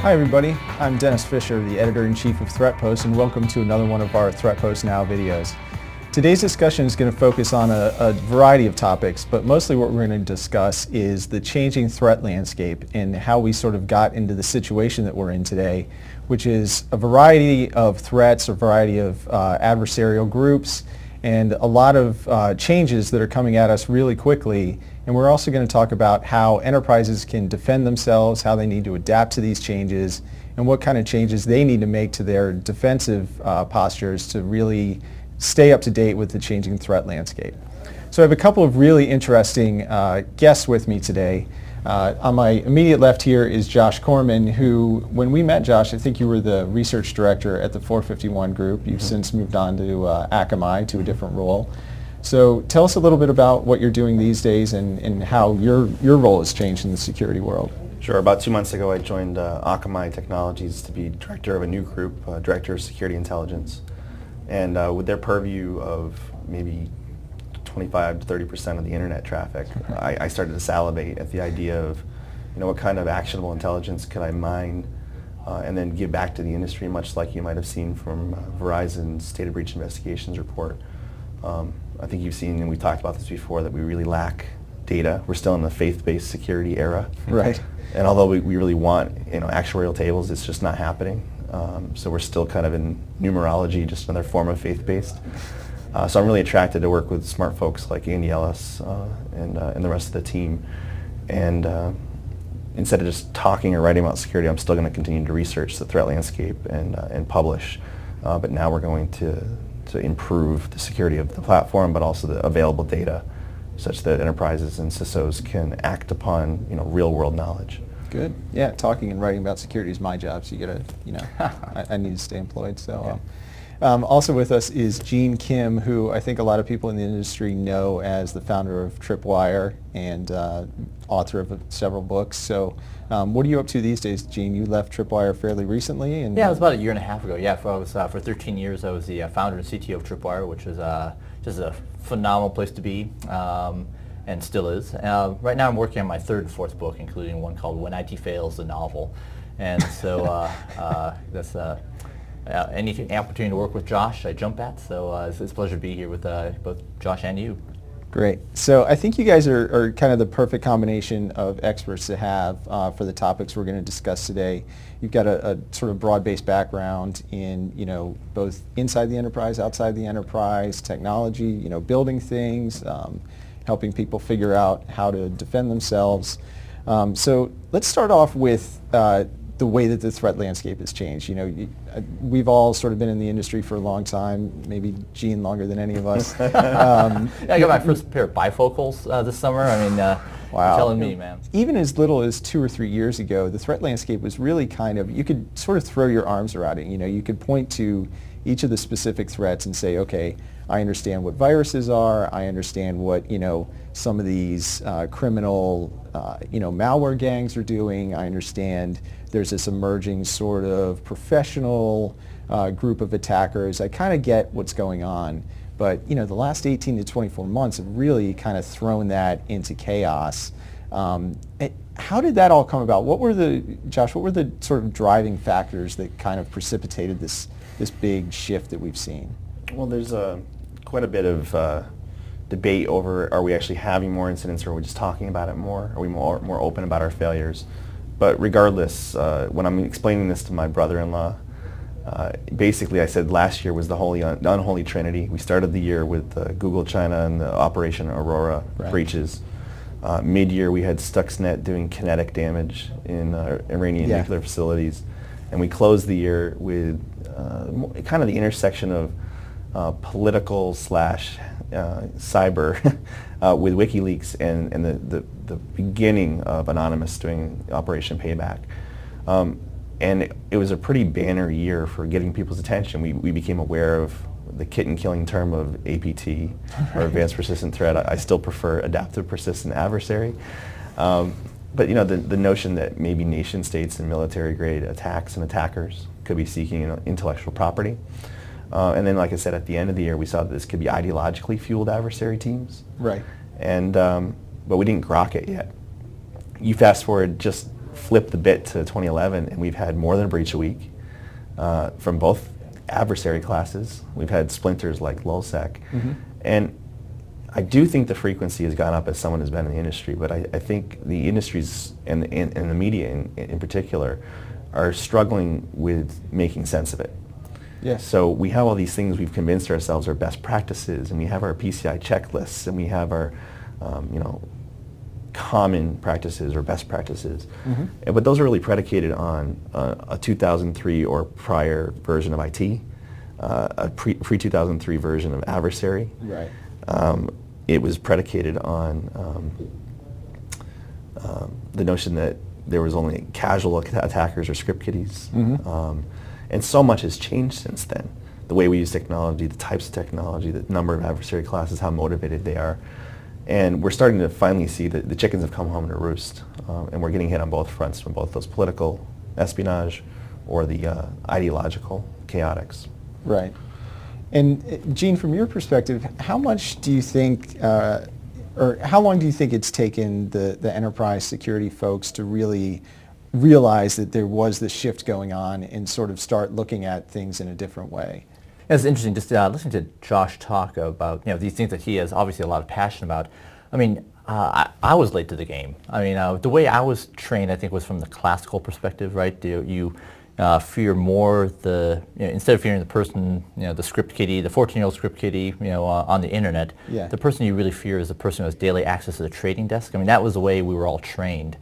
Hi everybody, I'm Dennis Fisher, the Editor-in-Chief of Threatpost, and welcome to another one of our Threatpost Now videos. Today's discussion is going to focus on a variety of topics, but mostly what we're going to discuss is the changing threat landscape and how we sort of got into the situation that we're in today, which is a variety of threats, a variety of adversarial groups, and a lot of changes that are coming at us really quickly. And we're also going to talk about how enterprises can defend themselves, how they need to adapt to these changes, and what kind of changes they need to make to their defensive postures to really stay up to date with the changing threat landscape. So I have a couple of really interesting guests with me today. On my immediate left here is Josh Corman, who, when we met, Josh, I think you were the research director at the 451 group. You've since moved on to Akamai, to a different role. So tell us a little bit about what you're doing these days and how your role has changed in the security world. Sure. About 2 months ago, I joined Akamai Technologies to be director of a new group, Director of Security Intelligence. And with their purview of maybe 25 to 30% of the internet traffic, I started to salivate at the idea of, what kind of actionable intelligence could I mine and then give back to the industry, much like you might have seen from Verizon's Data Breach Investigations report. I think you've seen, and we talked about this before, that we really lack data. We're still in the faith-based security era. Right. And although we really want actuarial tables, it's just not happening. So we're still kind of in numerology, just another form of faith-based. So I'm really attracted to work with smart folks like Andy Ellis and the rest of the team. And instead of just talking or writing about security, I'm still going to continue to research the threat landscape and publish. But now we're going to improve the security of the platform, but also the available data, such that enterprises and CISOs can act upon real-world knowledge. Good. Yeah, talking and writing about security is my job, so you gotta, I need to stay employed. So, also with us is Gene Kim, who I think a lot of people in the industry know as the founder of Tripwire and author of several books. So, what are you up to these days, Gene? You left Tripwire fairly recently, and yeah, it was about a year and a half ago. Yeah, for 13 years, I was the founder and CTO of Tripwire, which is just a phenomenal place to be. And still is. Right now I'm working on my third and fourth book, including one called When IT Fails, the novel. And so that's any opportunity to work with Josh, I jump at. So it's a pleasure to be here with both Josh and you. Great. So I think you guys are kind of the perfect combination of experts to have for the topics we're going to discuss today. You've got a sort of broad-based background in, both inside the enterprise, outside the enterprise, technology, building things, helping people figure out how to defend themselves. So let's start off with the way that the threat landscape has changed. We've all sort of been in the industry for a long time, maybe Gene longer than any of us. Yeah, I got my first pair of bifocals this summer. I mean, wow. You're telling me, man. Even as little as 2 or 3 years ago, the threat landscape was really kind of, you could sort of throw your arms around it. You could point to each of the specific threats and say, okay, I understand what viruses are. I understand what some of these criminal malware gangs are doing. I understand there's this emerging sort of professional group of attackers. I kind of get what's going on, but the last 18 to 24 months have really kind of thrown that into chaos. How did that all come about? Josh, what were the sort of driving factors that kind of precipitated this big shift that we've seen? Well, there's quite a bit of debate over, are we actually having more incidents, or are we just talking about it more? Are we more open about our failures? But regardless, when I'm explaining this to my brother-in-law, basically I said last year was the unholy trinity. We started the year with Google China and the Operation Aurora breaches. Mid-year we had Stuxnet doing kinetic damage in Iranian nuclear facilities. And we closed the year with kind of the intersection of political / cyber with WikiLeaks and the beginning of Anonymous doing Operation Payback. And it was a pretty banner year for getting people's attention. We became aware of the kitten-killing term of APT, or Advanced Persistent Threat. I still prefer Adaptive Persistent Adversary. But the notion that maybe nation states and military-grade attacks and attackers could be seeking intellectual property. And then, like I said, at the end of the year, we saw that this could be ideologically fueled adversary teams. Right. And but we didn't grok it yet. You fast forward just flip the bit to 2011, and we've had more than a breach a week from both adversary classes. We've had splinters like LulzSec. And I do think the frequency has gone up as someone who's been in the industry, but I think the industries and the media in particular are struggling with making sense of it. Yes. So we have all these things we've convinced ourselves are best practices, and we have our PCI checklists, and we have our common practices or best practices. But those are really predicated on a 2003 or prior version of IT, a pre-2003 version of adversary. Right. It was predicated on the notion that there was only casual attackers or script kiddies. And so much has changed since then. The way we use technology, the types of technology, the number of adversary classes, how motivated they are. And we're starting to finally see that the chickens have come home to roost. And we're getting hit on both fronts, from both those political espionage or the ideological chaotics. Right. And Gene, from your perspective, how much do you think, or how long do you think it's taken the enterprise security folks to really realize that there was this shift going on and sort of start looking at things in a different way? It's interesting just listening to Josh talk about these things that he has obviously a lot of passion about. I mean, I was late to the game. I mean, the way I was trained, I think, was from the classical perspective, right? You fear more instead of fearing the person, the script kiddie, the 14-year-old script kiddie, on the internet, the person you really fear is the person who has daily access to the trading desk. I mean, that was the way we were all trained.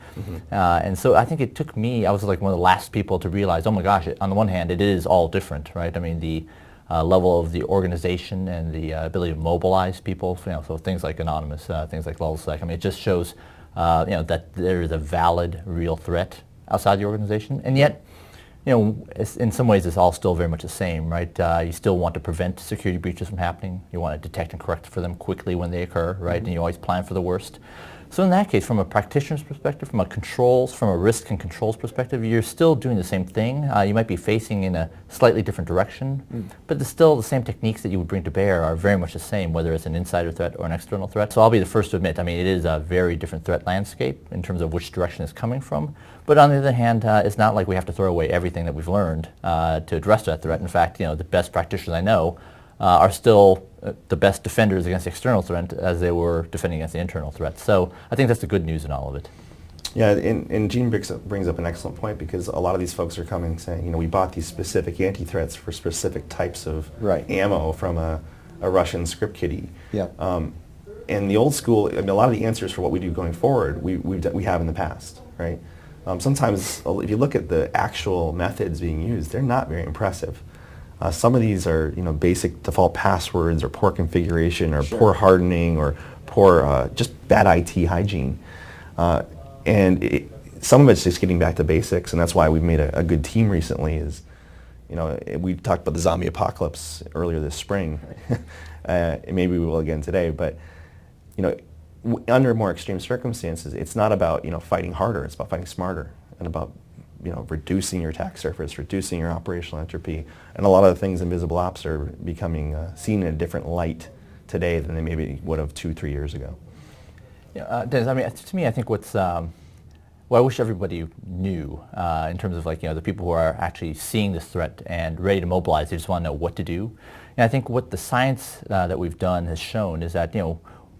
And so I think it took me, I was like one of the last people to realize, oh my gosh, on the one hand, it is all different, right? I mean, the level of the organization and the ability to mobilize people, so things like anonymous, things like LulzSec. I mean, it just shows, that there is a valid, real threat outside the organization, and yet, in some ways, it's all still very much the same, right? You still want to prevent security breaches from happening. You want to detect and correct for them quickly when they occur, right? And you always plan for the worst. So in that case, from a practitioner's perspective, from a risk and controls perspective, you're still doing the same thing. You might be facing in a slightly different direction, but still the same techniques that you would bring to bear are very much the same, whether it's an insider threat or an external threat. So I'll be the first to admit, I mean, it is a very different threat landscape in terms of which direction it's coming from. But on the other hand, it's not like we have to throw away everything that we've learned to address that threat. In fact, the best practitioners I know are still the best defenders against the external threat as they were defending against the internal threat. So I think that's the good news in all of it. Yeah, and Gene brings up an excellent point, because a lot of these folks are coming saying, we bought these specific anti-threats for specific types of ammo from a Russian script kiddie. Yeah. And the old school, a lot of the answers for what we do going forward, we have in the past, right? Sometimes, if you look at the actual methods being used, they're not very impressive. Some of these are, basic default passwords, or poor configuration, or poor hardening, or poor, just bad IT hygiene. And some of it's just getting back to basics, and that's why we've made a good team recently. Is, we talked about the zombie apocalypse earlier this spring, and maybe we will again today. But, under more extreme circumstances, it's not about fighting harder. It's about fighting smarter, and about reducing your attack surface, reducing your operational entropy. And a lot of the things in visible ops are becoming seen in a different light today than they maybe would have 2-3 years ago. Dennis, I mean, to me, I think what I wish everybody knew in terms of the people who are actually seeing this threat and ready to mobilize, they just want to know what to do. And I think what the science that we've done has shown is that,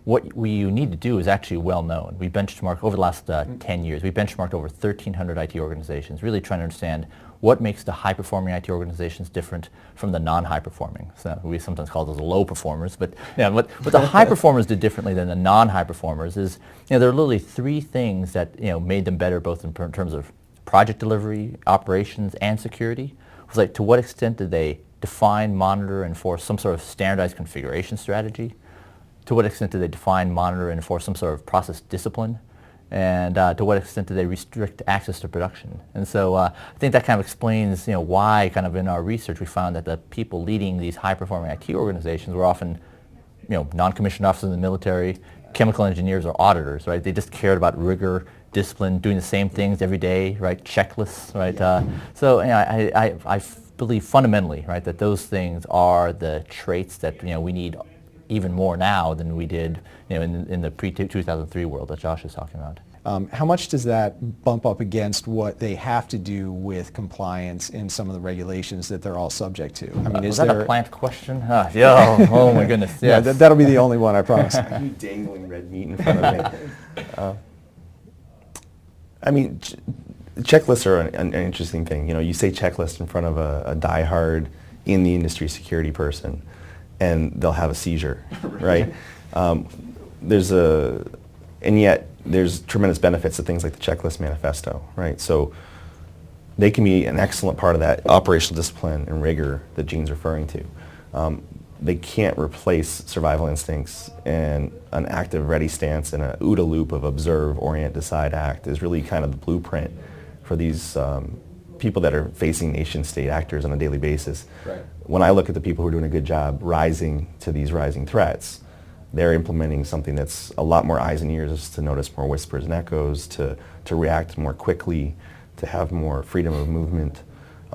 what we need to do is actually well known. We benchmarked over the last 10 years. We benchmarked over 1,300 IT organizations, really trying to understand what makes the high-performing IT organizations different from the non-high performing. So we sometimes call those low performers, but what the high performers did differently than the non-high performers is, there are literally 3 things that made them better, both in terms of project delivery, operations, and security. It was like, to what extent did they define, monitor, and enforce some sort of standardized configuration strategy? To what extent do they define, monitor, and enforce some sort of process discipline? And to what extent do they restrict access to production? And so I think that kind of explains why kind of in our research we found that the people leading these high-performing IT organizations were often non-commissioned officers in the military, chemical engineers, or auditors, right? They just cared about rigor, discipline, doing the same things every day, right? Checklists, right? So I believe fundamentally, right, that those things are the traits that we need even more now than we did in the pre-2003 world that Josh is talking about. How much does that bump up against what they have to do with compliance in some of the regulations that they're all subject to? I mean, is that a plant question? Yeah. Oh my goodness. Yes. Yeah, that'll be the only one, I promise. You dangling red meat in front of me. I mean, checklists are an interesting thing. You know, you say checklist in front of a diehard in the industry security person, and they'll have a seizure, right? And yet there's tremendous benefits to things like the checklist manifesto, right? So they can be an excellent part of that operational discipline and rigor that Gene's referring to. They can't replace survival instincts, and an active ready stance and a OODA loop of observe, orient, decide, act is really kind of the blueprint for these people that are facing nation state actors on a daily basis. Right. When I look at the people who are doing a good job rising to these rising threats, they're implementing something that's a lot more eyes and ears to notice more whispers and echoes, to react more quickly, to have more freedom of movement.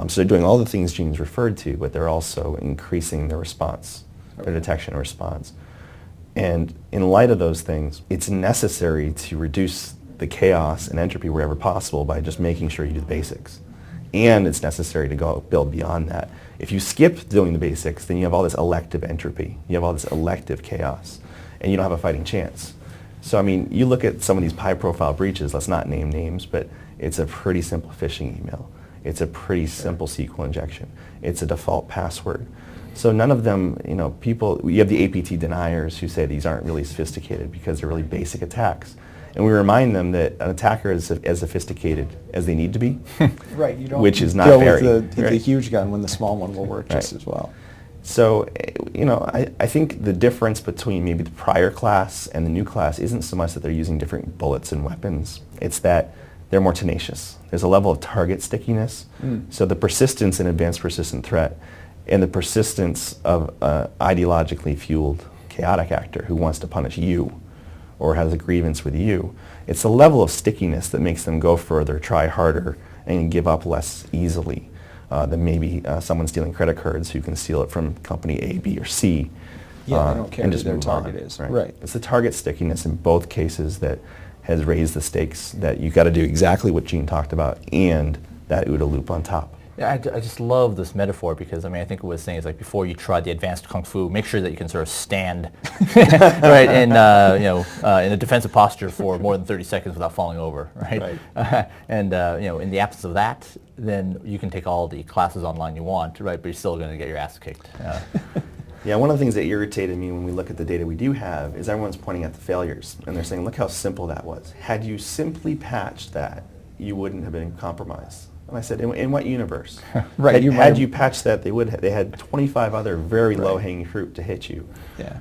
So they're doing all the things Gene's referred to, but they're also increasing their response, their detection and response. And in light of those things, it's necessary to reduce the chaos and entropy wherever possible by just making sure you do the basics. And it's necessary to go build beyond that. If you skip doing the basics, then you have all this elective entropy. You have all this elective chaos, and you don't have a fighting chance. So, I mean, you look at some of these high-profile breaches, let's not name names, but it's a pretty simple phishing email. It's a pretty simple SQL injection. It's a default password. So none of them, you know, you have the APT deniers who say these aren't really sophisticated because they're really basic attacks. And we remind them that an attacker is as sophisticated as they need to be, right, you don't which is not go very. With the huge gun when the small one will work just as well. So, you know, I think the difference between maybe the prior class and the new class isn't so much that they're using different bullets and weapons. It's that they're more tenacious. There's a level of target stickiness. So the persistence in advanced persistent threat and the persistence of ideologically fueled chaotic actor who wants to punish you or has a grievance with you, it's a level of stickiness that makes them go further, try harder, and give up less easily than maybe someone stealing credit cards who can steal it from company A, B, or C. Yeah, they don't care and who just their move target on, is. Right. It's the target stickiness in both cases that has raised the stakes, that you've got to do exactly what Gene talked about and that OODA loop on top. Yeah, I just love this metaphor because, I mean, I think what it was saying is like before you try the advanced kung fu, make sure that you can sort of stand right in a defensive posture for more than 30 seconds without falling over, right? And you know, in the absence of that, then you can take all the classes online you want, right? But you're still going to get your ass kicked. Yeah, one of the things that irritated me when we look at the data we do have is everyone's pointing at the failures, and they're saying, look how simple that was. Had you simply patched that, you wouldn't have been compromised. And I said, in what universe? Right. Had you patched that, they had 25 other very low-hanging fruit to hit you. Yeah.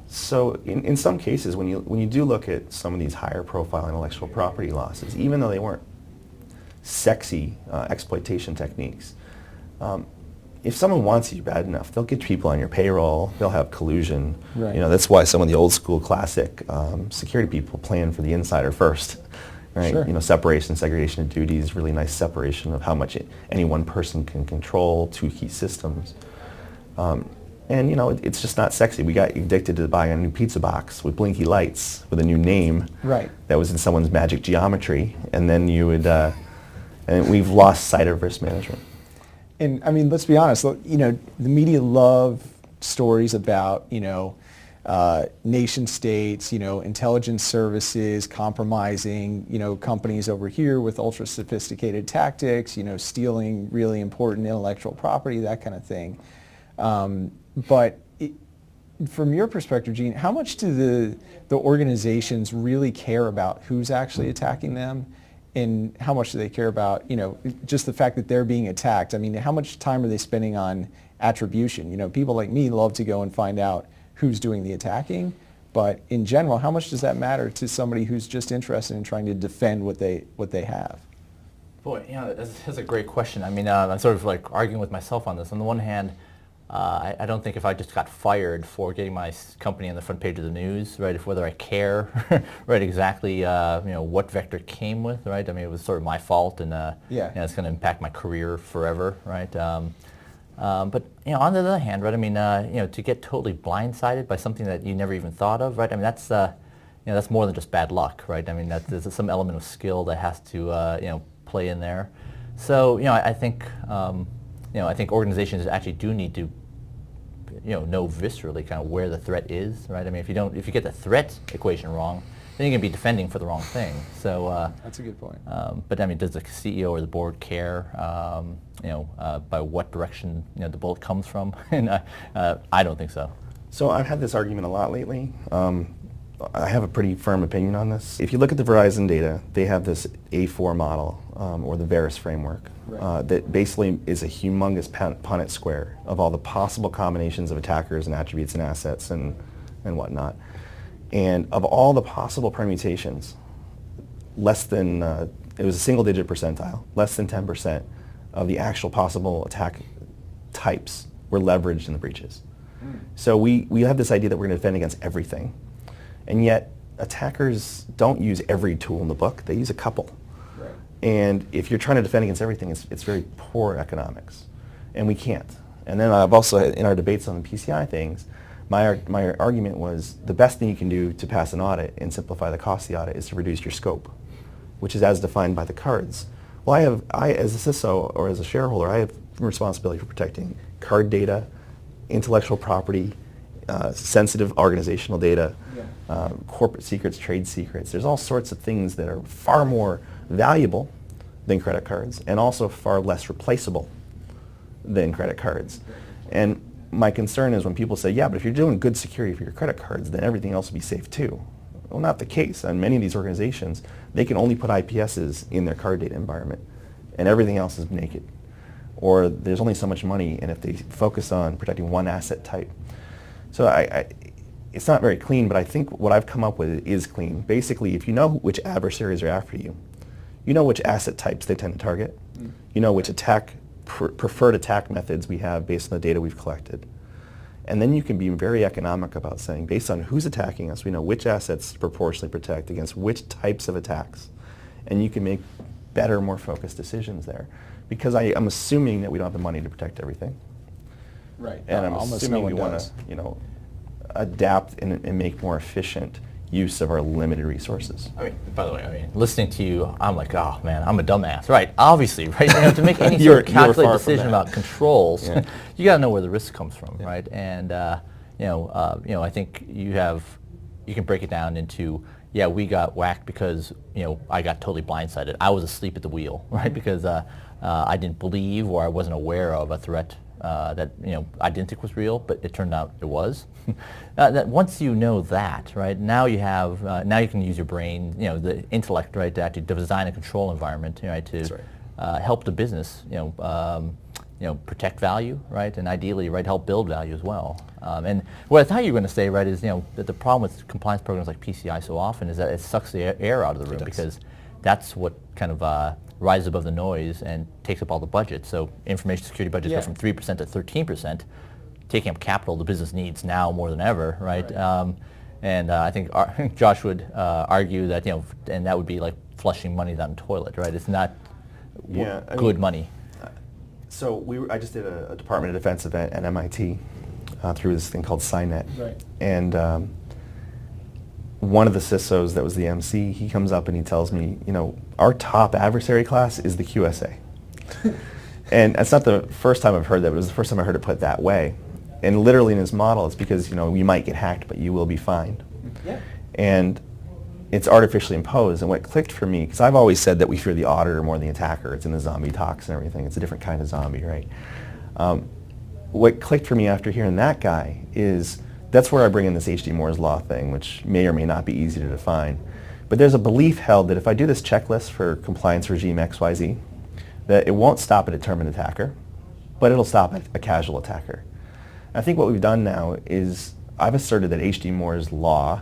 So in some cases, when you do look at some of these higher profile intellectual property losses, even though they weren't sexy exploitation techniques, if someone wants you bad enough, they'll get people on your payroll. They'll have collusion. Right. You know, that's why some of the old school classic security people plan for the insider first. Right? Sure. You know, separation, segregation of duties, really nice separation of how much any one person can control two key systems. And you know, it's just not sexy. We got addicted to buying a new pizza box with blinky lights with a new name that was in someone's magic geometry, and then you would, and we've lost sight of risk management. And I mean, let's be honest. You know, the media love stories about, you know, nation states, you know, intelligence services compromising, you know, companies over here with ultra sophisticated tactics, you know, stealing really important intellectual property, that kind of thing. But from your perspective, Gene, how much do the organizations really care about who's actually attacking them? And how much do they care about, you know, just the fact that they're being attacked? I mean, how much time are they spending on attribution? You know, people like me love to go and find out who's doing the attacking, but in general, how much does that matter to somebody who's just interested in trying to defend what they have? Boy, you know, that's a great question. I mean, I'm sort of like arguing with myself on this. On the one hand, I don't think if I just got fired for getting my company on the front page of the news, right, if whether I care, right, exactly, you know, what Vector came with, right, I mean, it was sort of my fault, and you know, it's going to impact my career forever, right, but, you know, on the other hand, right, I mean, you know, to get totally blindsided by something that you never even thought of, right, I mean, that's, that's more than just bad luck, right? I mean, there's some element of skill that has to play in there. So I think I think organizations actually do need to know viscerally kind of where the threat is, right? I mean, if you get the threat equation wrong, then you're going to be defending for the wrong thing. So that's a good point. But I mean, does the CEO or the board care, by what direction the bullet comes from? And I don't think so. So I've had this argument a lot lately. I have a pretty firm opinion on this. If you look at the Verizon data, they have this A4 model, or the Varus framework, that basically is a humongous Punnett square of all the possible combinations of attackers and attributes and assets and whatnot. And of all the possible permutations, less than, it was a single-digit percentile, less than 10% of the actual possible attack types were leveraged in the breaches. So we have this idea that we're going to defend against everything. And yet, attackers don't use every tool in the book. They use a couple. Right. And if you're trying to defend against everything, it's very poor economics. And we can't. And then I've also, in our debates on the PCI things, my argument was the best thing you can do to pass an audit and simplify the cost of the audit is to reduce your scope, which is as defined by the cards. Well, I as a CISO or as a shareholder, I have responsibility for protecting card data, intellectual property, sensitive organizational data, corporate secrets, trade secrets. There's all sorts of things that are far more valuable than credit cards and also far less replaceable than credit cards. And my concern is when people say, yeah, but if you're doing good security for your credit cards, then everything else will be safe too. Well, not the case. On many of these organizations, they can only put IPSs in their card data environment and everything else is naked. Or there's only so much money, and if they focus on protecting one asset type. So it's not very clean, but I think what I've come up with is clean. Basically, if you know which adversaries are after you, you know which asset types they tend to target, you know which preferred attack methods we have based on the data we've collected. And then you can be very economic about saying, based on who's attacking us, we know which assets to proportionally protect against which types of attacks. And you can make better, more focused decisions there. Because I'm assuming that we don't have the money to protect everything. Right. And I'm assuming we want to adapt and make more efficient use of our limited resources. I mean, by the way, listening to you, I'm like, oh man, I'm a dumbass. Right, obviously, right? To make any sort of calculated decision about controls, you got to know where the risk comes from, right? And I think you can break it down into, yeah, we got whacked because I got totally blindsided. I was asleep at the wheel, right? Because I didn't believe or I wasn't aware of a threat that I didn't think was real, but it turned out it was. That once you know that, right, now you have now you can use your brain, the intellect, right, to actually design a control environment, right, to help the business, protect value, right, and ideally, right, help build value as well. And what I thought you were going to say, right, is that the problem with compliance programs like PCI so often is that it sucks the air out of the room because that's what kind of rises above the noise and takes up all the budget. So information security budgets go from 3% to 13%, taking up capital the business needs now more than ever, right? And I think Josh would argue that and that would be like flushing money down the toilet, right? It's not good money. So I just did a Department of Defense event at MIT through this thing called SciNet, and one of the CISOs that was the MC, he comes up and he tells me, our top adversary class is the QSA. And it's not the first time I've heard that, but it was the first time I heard it put that way. And literally in his model, it's because, you might get hacked, but you will be fine. Yeah. And it's artificially imposed. And what clicked for me, because I've always said that we fear the auditor more than the attacker. It's in the zombie talks and everything. It's a different kind of zombie, right? What clicked for me after hearing that guy is, that's where I bring in this H.D. Moore's Law thing, which may or may not be easy to define. But there's a belief held that if I do this checklist for compliance regime XYZ, that it won't stop a determined attacker, but it'll stop a casual attacker. I think what we've done now is I've asserted that H.D. Moore's Law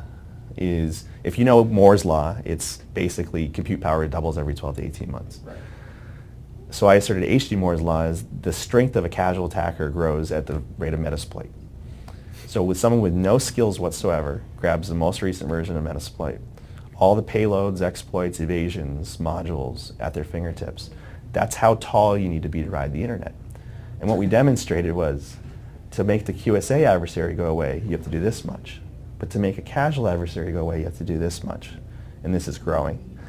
is, if you know Moore's Law, it's basically compute power doubles every 12 to 18 months. Right. So I asserted H.D. Moore's Law is the strength of a casual attacker grows at the rate of Metasploit. So with someone with no skills whatsoever, grabs the most recent version of Metasploit, all the payloads, exploits, evasions, modules at their fingertips. That's how tall you need to be to ride the internet. And what we demonstrated was, to make the QSA adversary go away, you have to do this much. But to make a casual adversary go away, you have to do this much. And this is growing.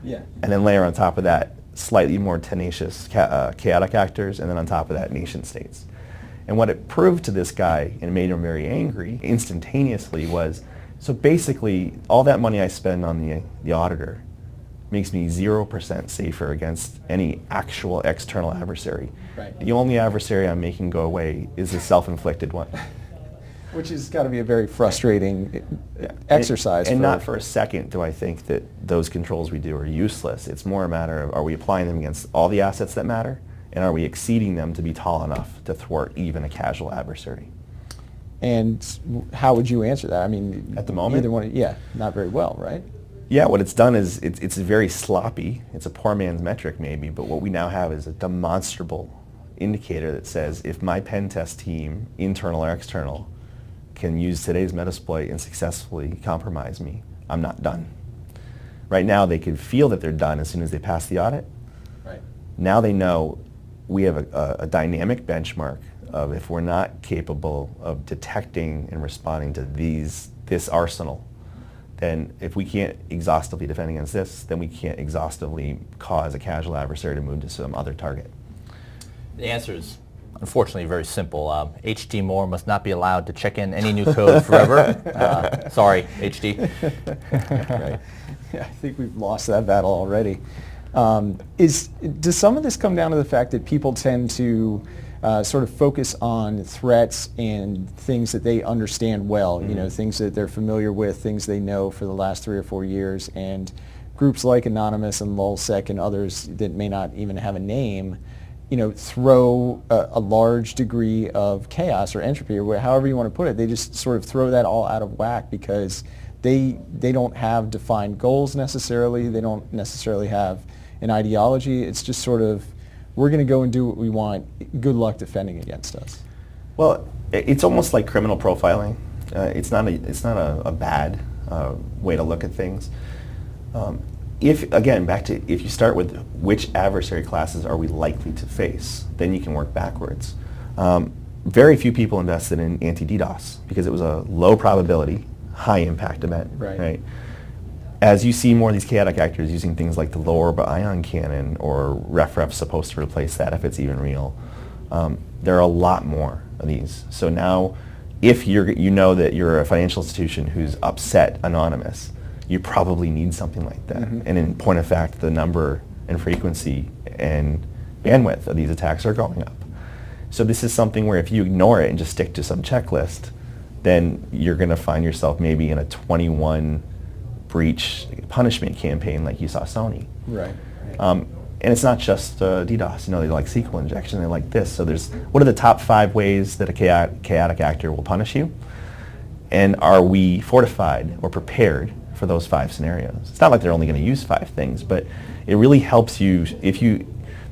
Yeah. And then layer on top of that slightly more tenacious chaotic actors, and then on top of that nation states. And what it proved to this guy and made him very angry instantaneously was, so basically all that money I spend on the auditor makes me 0% safer against any actual external adversary. Right. The only adversary I'm making go away is a self-inflicted one. Which has got to be a very frustrating exercise. And not for a second do I think that those controls we do are useless. It's more a matter of, are we applying them against all the assets that matter, and are we exceeding them to be tall enough to thwart even a casual adversary? And how would you answer that? I mean, at the moment, either one, not very well, right? Yeah, what it's done is it's very sloppy. It's a poor man's metric maybe, but what we now have is a demonstrable indicator that says if my pen test team, internal or external, can use today's Metasploit and successfully compromise me, I'm not done. Right now they could feel that they're done as soon as they pass the audit. Right. Now they know we have a dynamic benchmark of if we're not capable of detecting and responding to this arsenal, then if we can't exhaustively defend against this, then we can't exhaustively cause a casual adversary to move to some other target. The answer is unfortunately very simple. H.D. Moore must not be allowed to check in any new code forever. Sorry, H.D. Right. Yeah, I think we've lost that battle already. Does some of this come down to the fact that people tend to sort of focus on threats and things that they understand well, things that they're familiar with, things they know for the last 3 or 4 years, and groups like Anonymous and LulzSec and others that may not even have a name, throw a large degree of chaos or entropy, or however you want to put it. They just sort of throw that all out of whack because they don't have defined goals necessarily. They don't necessarily have an ideology. It's just sort of, we're going to go and do what we want. Good luck defending against us. Well, it's almost like criminal profiling. It's not a bad way to look at things. If you start with which adversary classes are we likely to face, then you can work backwards. Very few people invested in anti-DDoS because it was a low probability, high impact event. Right? As you see more of these chaotic actors using things like the low orbit ion cannon or RefRef supposed to replace that if it's even real, there are a lot more of these. So now, if you know that you're a financial institution who's upset Anonymous, you probably need something like that. Mm-hmm. And in point of fact, the number and frequency and bandwidth of these attacks are going up. So this is something where if you ignore it and just stick to some checklist, then you're going to find yourself maybe in a 21 breach punishment campaign like you saw Sony. Right. And it's not just DDoS. They like SQL injection, they like this. So what are the top 5 ways that a chaotic actor will punish you? And are we fortified or prepared for those 5 scenarios? It's not like they're only going to use 5 things, but it really helps you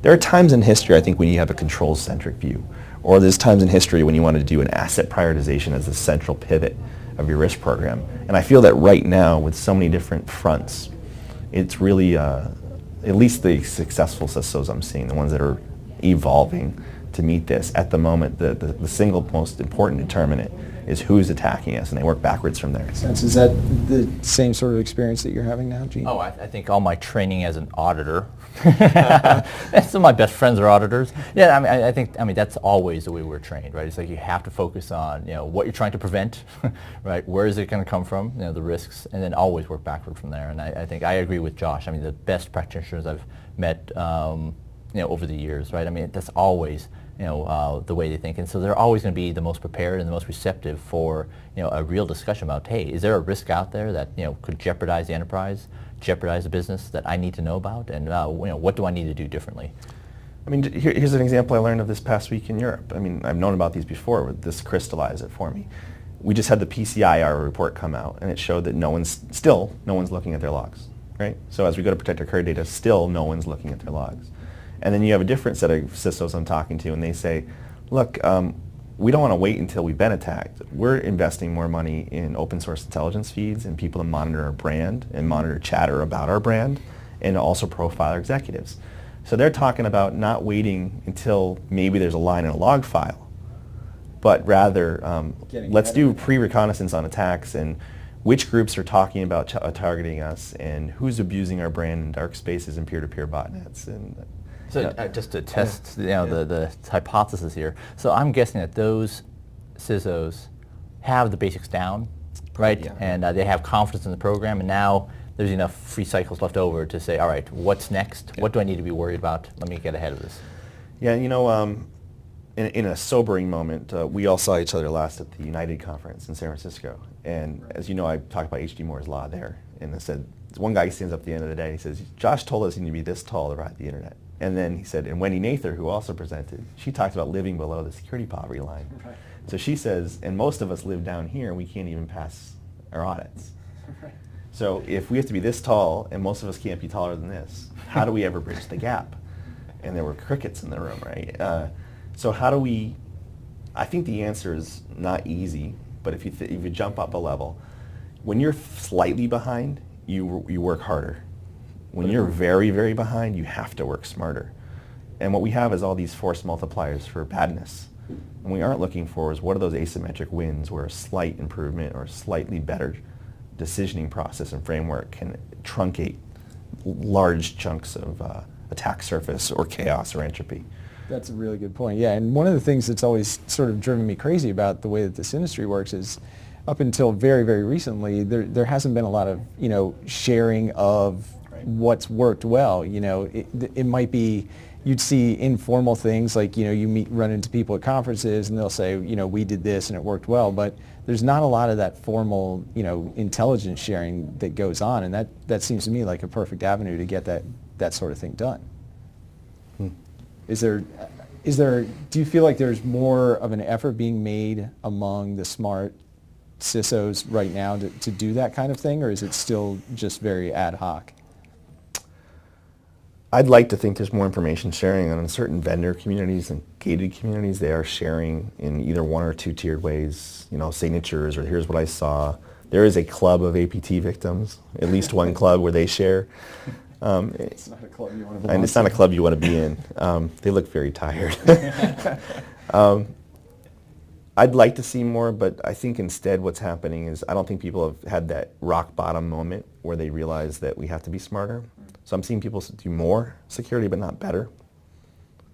there are times in history, I think, when you have a controls-centric view, or there's times in history when you want to do an asset prioritization as the central pivot of your risk program. And I feel that right now, with so many different fronts, it's really, at least the successful CISOs I'm seeing, the ones that are evolving to meet this, at the moment, the single most important determinant is who's attacking us, and they work backwards from there. Is that the same sort of experience that you're having now, Gene? Oh, I think all my training as an auditor, some of my best friends are auditors. Yeah, I think that's always the way we're trained, right? It's like you have to focus on what you're trying to prevent, right? Where is it going to come from? The risks, and then always work backward from there. And I think I agree with Josh. The best practitioners I've met, over the years, right? That's always the way they think, and so they're always going to be the most prepared and the most receptive for a real discussion about, hey, is there a risk out there that could jeopardize the enterprise, jeopardize the business that I need to know about, and what do I need to do differently? Here's an example I learned of this past week in Europe. I've known about these before, but this crystallized it for me. We just had the PCI report come out, and it showed that no one's looking at their logs, right? So as we go to protect our card data, still no one's looking at their logs. And then you have a different set of CISOs I'm talking to, and they say, look, we don't want to wait until we've been attacked. We're investing more money in open source intelligence feeds and people to monitor our brand and monitor chatter about our brand and also profile our executives. So they're talking about not waiting until maybe there's a line in a log file, but rather let's better. do pre-reconnaissance on attacks and which groups are talking about targeting us and who's abusing our brand in dark spaces and peer-to-peer botnets. And So just to test the hypothesis here, so I'm guessing that those CISOs have the basics down, right? Yeah. And they have confidence in the program, and now there's enough free cycles left over to say, all right, what's next? What do I need to be worried about? Let me get ahead of this. Yeah, you know, in a sobering moment, we all saw each other last at the United Conference in San Francisco. And as you know, I talked about H.D. Moore's Law there. And I said, one guy stands up at the end of the day, he says, Josh told us you need to be this tall to ride the internet. And then he said, and Wendy Nather, who also presented, she talked about living below the security poverty line. Right. So she says, and most of us live down here, and we can't even pass our audits. Right. So if we have to be this tall, and most of us can't be taller than this, how do we ever bridge the gap? And there were crickets in the room, right? So how do we, I think the answer is not easy, but if you jump up a level, when you're slightly behind, you work harder. When you're very, very behind, you have to work smarter. And what we have is all these force multipliers for badness. And we aren't looking for is what are those asymmetric wins where a slight improvement or a slightly better decisioning process and framework can truncate large chunks of attack surface or chaos or entropy. That's a really good point. Yeah, and one of the things that's always sort of driven me crazy about the way that this industry works is up until very, very recently, there hasn't been a lot of, sharing of what's worked well. It might be, you'd see informal things like, you run into people at conferences and they'll say, we did this and it worked well, but there's not a lot of that formal, intelligence sharing that goes on, and that seems to me like a perfect avenue to get that sort of thing done. Do you feel like there's more of an effort being made among the smart CISOs right now to do that kind of thing, or is it still just very ad hoc? I'd like to think there's more information sharing, and in certain vendor communities and gated communities, they are sharing in either one or two tiered ways, signatures or here's what I saw. There is a club of APT victims, at least one club where they share. It's not a club you want to belong to. And it's not a club you want to be in. They look very tired. I'd like to see more, but I think instead what's happening is I don't think people have had that rock bottom moment where they realize that we have to be smarter. So I'm seeing people do more security, but not better.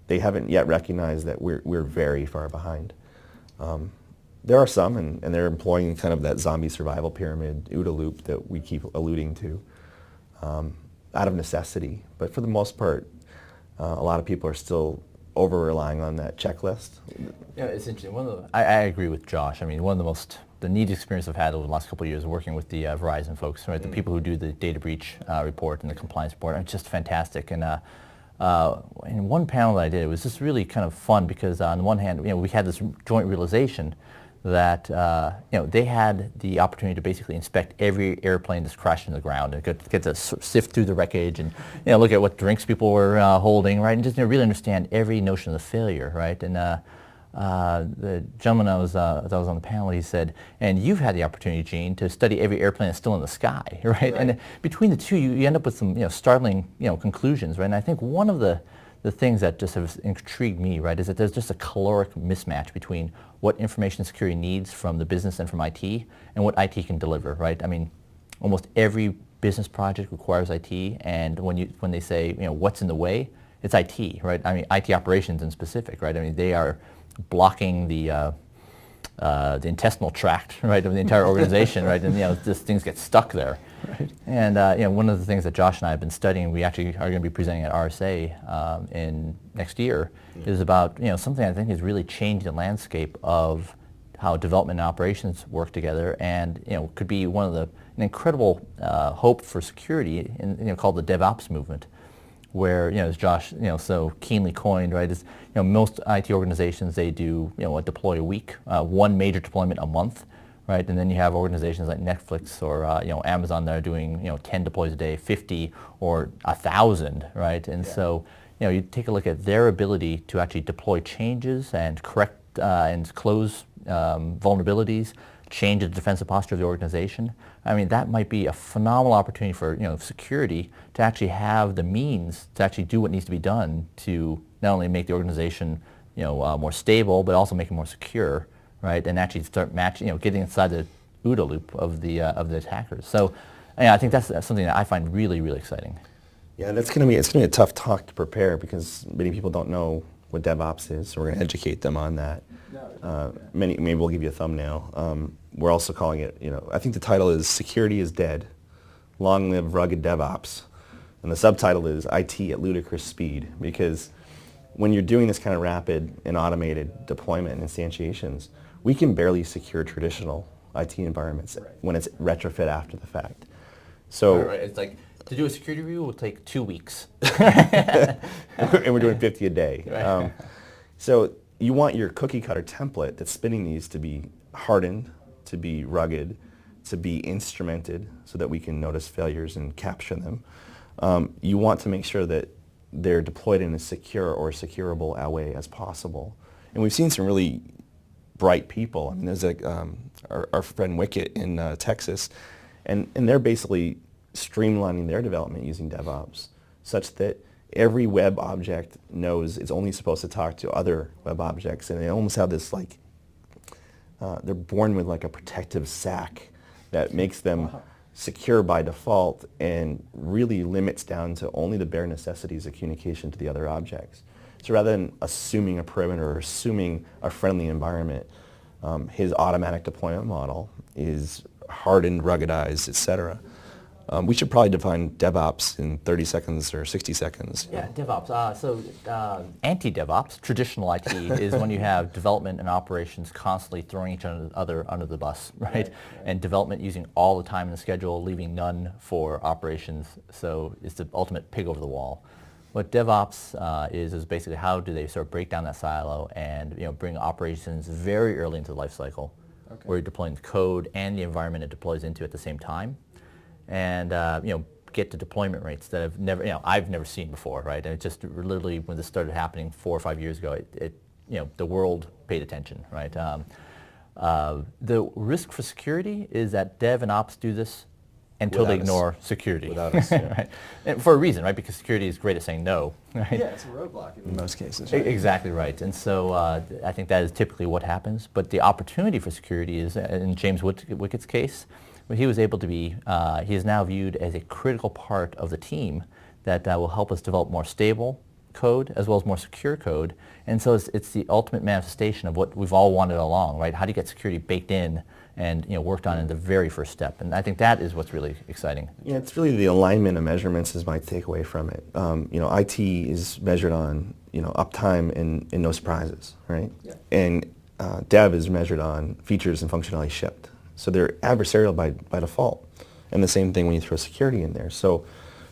They haven't yet recognized that we're very far behind. There are some, and they're employing kind of that zombie survival pyramid, OODA loop that we keep alluding to, out of necessity. But for the most part, a lot of people are still over-relying on that checklist. Yeah, it's interesting. I agree with Josh. I mean, one of the neat experience I've had over the last couple of years working with the Verizon folks, right? The people who do the data breach report and the compliance report are just fantastic. And in one panel that I did, it was just really kind of fun because on the one hand, we had this joint realization that they had the opportunity to basically inspect every airplane that's crashed into the ground and get to sift through the wreckage and look at what drinks people were holding, right, and just really understand every notion of the failure, right. And the gentleman that was on the panel, he said, and you've had the opportunity, Gene, to study every airplane that's still in the sky, right? And between the two, you end up with some startling conclusions, right. And I think one of the things that just have intrigued me, right, is that there's just a caloric mismatch between what information security needs from the business and from IT and what IT can deliver, right? I mean, almost every business project requires IT, and when they say, what's in the way, it's IT, right? I mean, IT operations in specific, right? I mean, they are blocking the intestinal tract, right, of the entire organization, right? And just things get stuck there. Right. And one of the things that Josh and I have been studying, we actually are going to be presenting at RSA in next year, is about something I think has really changed the landscape of how development and operations work together, and could be an incredible hope for security, called the DevOps movement, where as Josh so keenly coined, right, is most IT organizations, they do a deploy a week, one major deployment a month. Right, and then you have organizations like Netflix or Amazon that are doing 10 deploys a day, 50 or 1,000, right? And so you take a look at their ability to actually deploy changes and correct and close vulnerabilities, change the defensive posture of the organization. I mean, that might be a phenomenal opportunity for security to actually have the means to actually do what needs to be done to not only make the organization more stable, but also make it more secure. right, and actually start matching, getting inside the OODA loop of the attackers. So, yeah, I think that's something that I find really, really exciting. Yeah, it's gonna be a tough talk to prepare because many people don't know what DevOps is, so we're gonna educate them on that. Maybe we'll give you a thumbnail. We're also calling it, I think the title is Security is Dead, Long Live Rugged DevOps. And the subtitle is IT at Ludicrous Speed, because when you're doing this kind of rapid and automated deployment and instantiations, we can barely secure traditional IT environments when it's retrofit after the fact. So It's like, to do a security review will take 2 weeks. and we're doing 50 a day. So you want your cookie cutter template that's spinning these to be hardened, to be rugged, to be instrumented so that we can notice failures and capture them. You want to make sure that they're deployed in as secure or securable a way as possible. And we've seen some really bright people. I mean, there's our friend Wicket in Texas, and they're basically streamlining their development using DevOps such that every web object knows it's only supposed to talk to other web objects, and they almost have this they're born with like a protective sack that makes them secure by default and really limits down to only the bare necessities of communication to the other objects. So rather than assuming a perimeter or assuming a friendly environment, his automatic deployment model is hardened, ruggedized, etc. We should probably define DevOps in 30 seconds or 60 seconds. Yeah, DevOps. Anti-DevOps, traditional IT, is when you have development and operations constantly throwing each other under the bus, right? And development using all the time in the schedule, leaving none for operations. So it's the ultimate pig over the wall. What DevOps is basically how do they sort of break down that silo and bring operations very early into the life cycle, where you're deploying the code and the environment it deploys into at the same time. And get to deployment rates that I've never seen before, right? And it just literally when this started happening 4 or 5 years ago, the world paid attention, right? The risk for security is that dev and ops do this until they ignore security. Without us, yeah. Right? And for a reason, right? Because security is great at saying no, right? Yeah, it's a roadblock in most cases. Right? Exactly right. And so I think that is typically what happens. But the opportunity for security is, in James Wickett's case, he was able to be, he is now viewed as a critical part of the team that will help us develop more stable code as well as more secure code. And so it's the ultimate manifestation of what we've all wanted along, right? How do you get security baked in and worked on in the very first step? And I think that is what's really exciting. Yeah, it's really the alignment of measurements is my takeaway from it. IT is measured on uptime and no surprises, right? Yeah. And dev is measured on features and functionality shipped. So they're adversarial by default. And the same thing when you throw security in there. So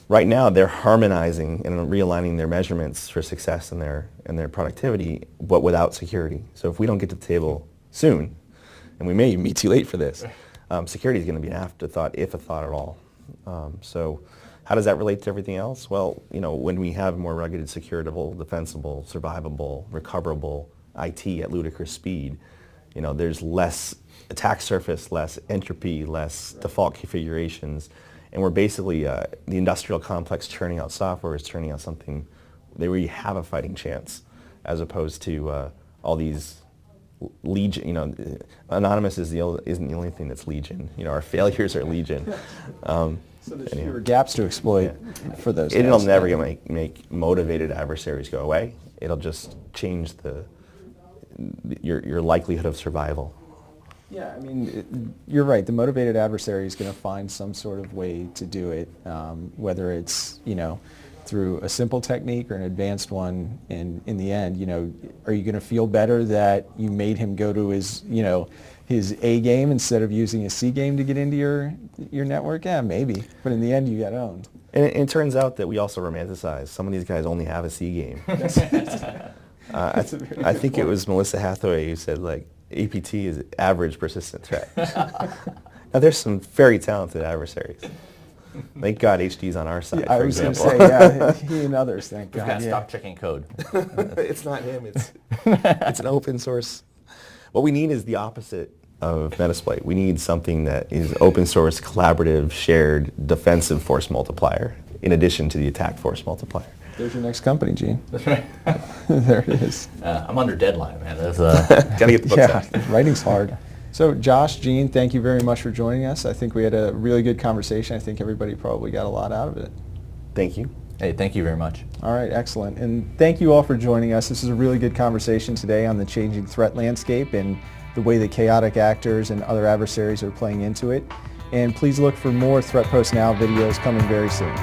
right now they're harmonizing and realigning their measurements for success and their productivity, but without security. So if we don't get to the table soon, and we may even be too late for this, security is going to be an afterthought, if a thought at all. So how does that relate to everything else? Well, when we have more rugged, securitable, defensible, survivable, recoverable IT at ludicrous speed, there's less attack surface, less entropy, less default configurations, and we're basically, the industrial complex churning out software is churning out something where you have a fighting chance, as opposed to all these legion, anonymous isn't the only thing that's legion. Our failures are legion. So there's fewer gaps to exploit for those. It'll never make motivated adversaries go away. It'll just change your likelihood of survival. Yeah, I mean, you're right. The motivated adversary is going to find some sort of way to do it, whether it's, through a simple technique or an advanced one. And in the end, are you going to feel better that you made him go to his A game instead of using his C game to get into your network? Yeah, maybe. But in the end, you got owned. And it turns out that we also romanticize. Some of these guys only have a C game. I think it was Melissa Hathaway who said, APT is average persistent threat. Now, there's some very talented adversaries. Thank God HD's on our side, for example. I was going to say, he and others, thank God. We've got to stop checking code. It's not him. It's an open source. What we need is the opposite of Metasploit. We need something that is open source, collaborative, shared, defensive force multiplier, in addition to the attack force multiplier. There's your next company, Gene. That's right. There it is. I'm under deadline, man. That's, Gotta get the books Yeah, out. writing's hard. So Josh, Gene, thank you very much for joining us. I think we had a really good conversation. I think everybody probably got a lot out of it. Thank you. Hey, thank you very much. All right, excellent. And thank you all for joining us. This is a really good conversation today on the changing threat landscape and the way that chaotic actors and other adversaries are playing into it. And please look for more Threatpost Now videos coming very soon.